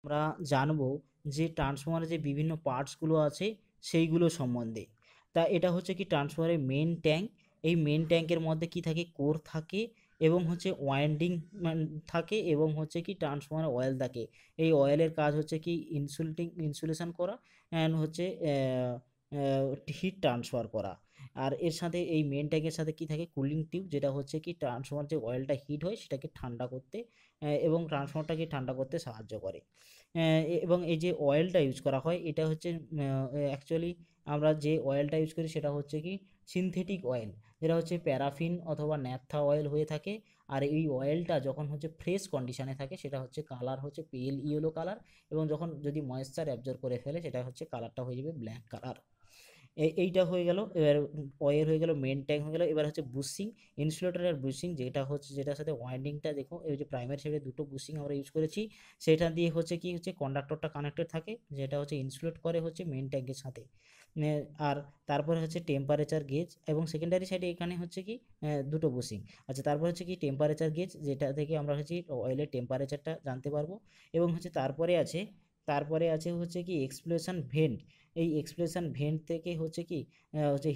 আমরা জানবো যে ট্রান্সফরমারের যে বিভিন্ন পার্টসগুলো আছে সেইগুলো সম্বন্ধে। তা এটা হচ্ছে কি ট্রান্সফরমারের মেন ট্যাঙ্ক। এই মেন ট্যাঙ্কের মধ্যে কি থাকে, কোর থাকে এবং হচ্ছে ওয়াইন্ডিং থাকে এবং হচ্ছে কি ট্রান্সফরমারের অয়েল থাকে। এই অয়েলের কাজ হচ্ছে কি ইনসুলেশন করা অ্যান্ড হচ্ছে হিট ট্রান্সফার করা। আর এর সাথে এই মেন ট্যাঙ্কের সাথে কি থাকে, কুলিং টিউব, যেটা হচ্ছে কি ট্রান্সফরমার যে অয়েলটা হিট হয় সেটাকে ঠান্ডা করতে এবং ট্রান্সফরমারটাকে ঠান্ডা করতে সাহায্য করে। এবং এই যে অয়েলটা ইউজ করা হয় এটা হচ্ছে অ্যাকচুয়ালি আমরা যে অয়েলটা ইউজ করি সেটা হচ্ছে কি সিনথেটিক অয়েল, যেটা হচ্ছে প্যারাফিন অথবা ন্যাপথা অয়েল হয়ে থাকে। আর এই অয়েলটা যখন হচ্ছে ফ্রেশ কন্ডিশনে থাকে সেটা হচ্ছে কালার হচ্ছে পেল ইয়েলো কালার, এবং যখন যদি ময়েশ্চার অ্যাবজর্ব করে ফেলে সেটা হচ্ছে কালারটা হয়ে যাবে ব্ল্যাক কালার। এইটা হয়ে গেল। এবার অয়েল হয়ে গেল, মেন ট্যাঙ্ক হয়ে গেল। এবার হচ্ছে বুশিং, ইনসুলেটর আর বুশিং, যেটা হচ্ছে যেটার সাথে ওয়াইন্ডিংটা দেখো এই যে প্রাইমারি সাইডে দুটো বুশিং আমরা ইউজ করেছি। সেটা দিয়ে হচ্ছে কি হচ্ছে কন্ডাক্টরটা কানেক্টেড থাকে, যেটা হচ্ছে ইনসুলেট করে হচ্ছে মেন ট্যাঙ্কের সাথে। আর তারপরে হচ্ছে টেম্পারেচার গেজ, এবং সেকেন্ডারি সাইডে এখানে হচ্ছে কি দুটো বুশিং। আচ্ছা, তারপর হচ্ছে কি টেম্পারেচার গেজ, যেটা থেকে আমরা হচ্ছে অয়েলের টেম্পারেচারটা জানতে পারবো। এবং হচ্ছে তারপরে আছে হচ্ছে কি এক্সপ্লোশন ভেন্ট। এই এক্সপ্লোশন ভেন্ট থেকে হচ্ছে কি হচ্ছে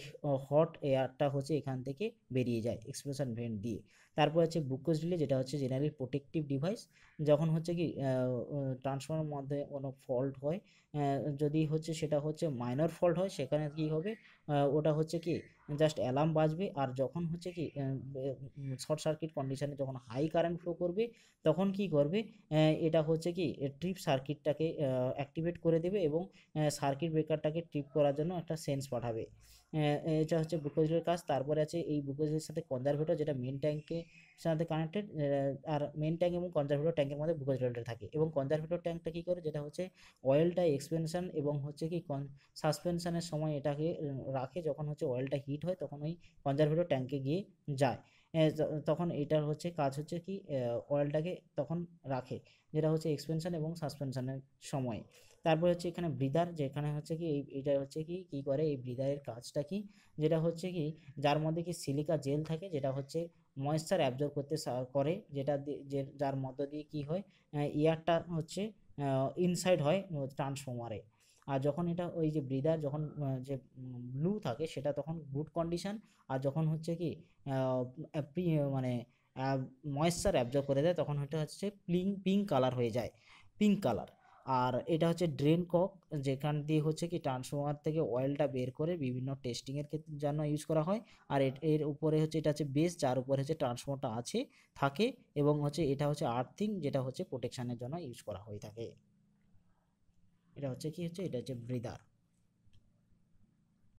হট এয়ারটা হচ্ছে এখান থেকে বেরিয়ে যায় এক্সপ্লোশন ভেন্ট দিয়ে। তারপর হচ্ছে বুকোস রিলে, যেটা হচ্ছে জেনারেল প্রোটেকটিভ ডিভাইস। যখন হচ্ছে কি ট্রান্সফর্মার মধ্যে কোনো ফল্ট হয়, যদি হচ্ছে সেটা হচ্ছে মাইনর ফল্ট হয়, সেখানে কি হবে, ওটা হচ্ছে কি জাস্ট অ্যালার্ম বাজবে। আর যখন হচ্ছে কি শর্ট সার্কিট কন্ডিশনে যখন হাই কারেন্ট ফ্লো করবে, তখন কি করবে, এটা হচ্ছে কি ট্রিপ সার্কিটটাকে অ্যাক্টিভেট করে দেবে এবং সার্কিট ব্রেকারটাকে ট্রিপ করার জন্য একটা সেন্স পাঠাবে। এটা হচ্ছে বুকোজিলের কাজ। তারপরে আছে এই বুকোজিলের সাথে কনজারভেটর, যেটা মেন ট্যাঙ্কের সাথে কানেক্টেড। আর মেন ট্যাঙ্ক এবং কনজারভেটর ট্যাঙ্কের মধ্যে বুকোজিলটা থাকে, এবং কনজারভেটর ট্যাঙ্কটা কী করে, যেটা হচ্ছে অয়েলটা এক্সপেনশন এবং হচ্ছে কি সাসপেনশনের সময় এটাকে রাখে। যখন হচ্ছে অয়েলটা হিট হয় তখন ওই কনজারভেটর ট্যাঙ্কে গিয়ে যায়। তখন এটার হচ্ছে কাজ হচ্ছে কি অয়েলটাকে তখন রাখে, যেটা হচ্ছে এক্সপেনশন এবং সাসপেনশনের সময়। তারপরে হচ্ছে এখানে ব্রিদার, যেখানে হচ্ছে কি এটা হচ্ছে কি কী করে, এই ব্রিদারের কাজটা কি, যেটা হচ্ছে কি যার মধ্যে কি সিলিকা জেল থাকে, যেটা হচ্ছে ময়েশ্চার অ্যাবজর্ব করতে করে, যেটা যার মধ্য দিয়ে কি হয়, এয়ারটা হচ্ছে ইনসাইড হয় ট্রান্সফর্মারে। আর যখন এটা ওই যে ব্রিদার যখন যে ব্লু থাকে সেটা তখন গুড কন্ডিশন। আর যখন হচ্ছে কি মানে ময়েশ্চার অ্যাবজর্ব করে দেয় তখন এটা হচ্ছে পিঙ্ক কালার হয়ে যায়, পিঙ্ক কালার। আর এটা হচ্ছে ড্রেন কক, যেখান দিয়ে হচ্ছে কি ট্রান্সফর্মার থেকে অয়েলটা বের করে বিভিন্ন টেস্টিংয়ের ক্ষেত্রে জন্য ইউজ করা হয়। আর এর উপরে হচ্ছে এটা হচ্ছে বেস, যার উপরে হচ্ছে ট্রান্সফর্মারটা থাকে। এবং হচ্ছে এটা হচ্ছে আর্থিং, যেটা হচ্ছে প্রোটেকশানের জন্য ইউজ করা হয়ে থাকে। এটা হচ্ছে কি হচ্ছে এটা হচ্ছে ব্রিদার।